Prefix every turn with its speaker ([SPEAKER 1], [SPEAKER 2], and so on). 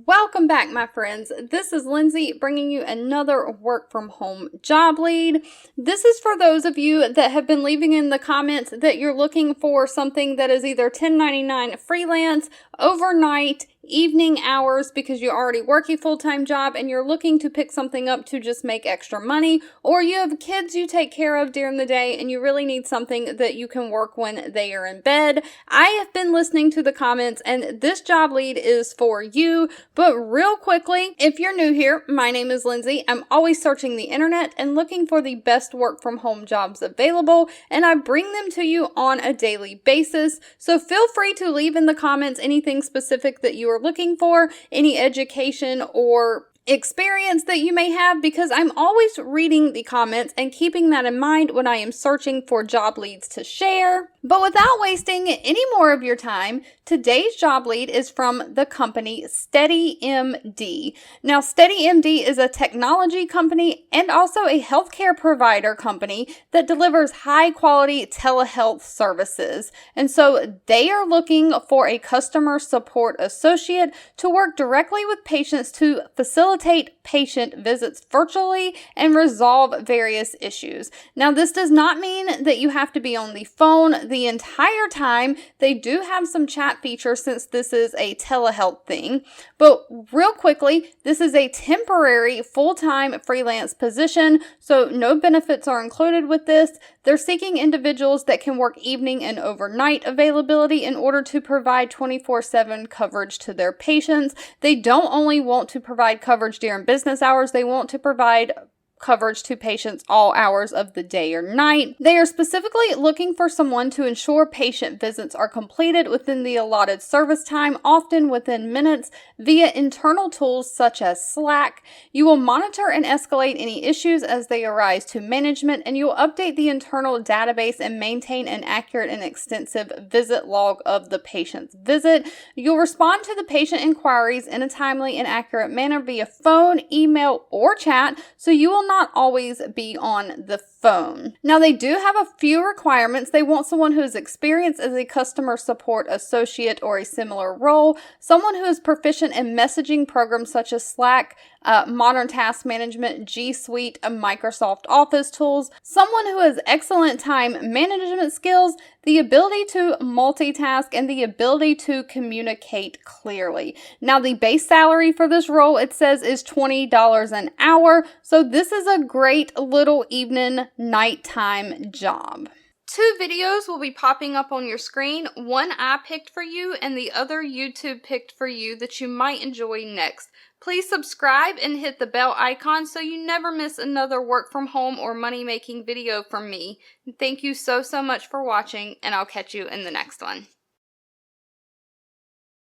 [SPEAKER 1] Welcome back, my friends. This is Lindsay bringing you another work from home job lead. This is for those of you that have been leaving in the comments that you're looking for something that is either 1099 freelance, overnight, evening hours because you already work a full-time job and you're looking to pick something up to just make extra money, or you have kids you take care of during the day and you really need something that you can work when they are in bed. I have been listening to the comments and this job lead is for you. But real quickly, if you're new here, my name is Lindsay. I'm always searching the internet and looking for the best work from home jobs available, and I bring them to you on a daily basis. So feel free to leave in the comments anything specific that you are looking for, any education or experience that you may have, because I'm always reading the comments and keeping that in mind when I am searching for job leads to share. But without wasting any more of your time, today's job lead is from the company SteadyMD. Now, SteadyMD is a technology company and also a healthcare provider company that delivers high-quality telehealth services. And so they are looking for a customer support associate to work directly with patients to facilitate patient visits virtually and resolve various issues. Now, this does not mean that you have to be on the phone the entire time. They do have some chat features since this is a telehealth thing. But real quickly, this is a temporary full-time freelance position, so no benefits are included with this. They're seeking individuals that can work evening and overnight availability in order to provide 24/7 coverage to their patients. They don't only want to provide coverage during business hours, they want to provide coverage to patients all hours of the day or night. They are specifically looking for someone to ensure patient visits are completed within the allotted service time, often within minutes, via internal tools such as Slack. You will monitor and escalate any issues as they arise to management, and you will update the internal database and maintain an accurate and extensive visit log of the patient's visit. You'll respond to the patient inquiries in a timely and accurate manner via phone, email, or chat, so you will not always be on the phone. Now, they do have a few requirements. They want someone who is experienced as a customer support associate or a similar role, someone who is proficient in messaging programs such as Slack, Modern Task Management, G Suite, and Microsoft Office tools, someone who has excellent time management skills, the ability to multitask, and the ability to communicate clearly. Now, the base salary for this role, it says, is $20 an hour. So this is a great little evening, nighttime job. Two videos will be popping up on your screen. One I picked for you and the other YouTube picked for you that you might enjoy next. Please subscribe and hit the bell icon so you never miss another work from home or money making video from me. Thank you so much for watching, and I'll catch you in the next one.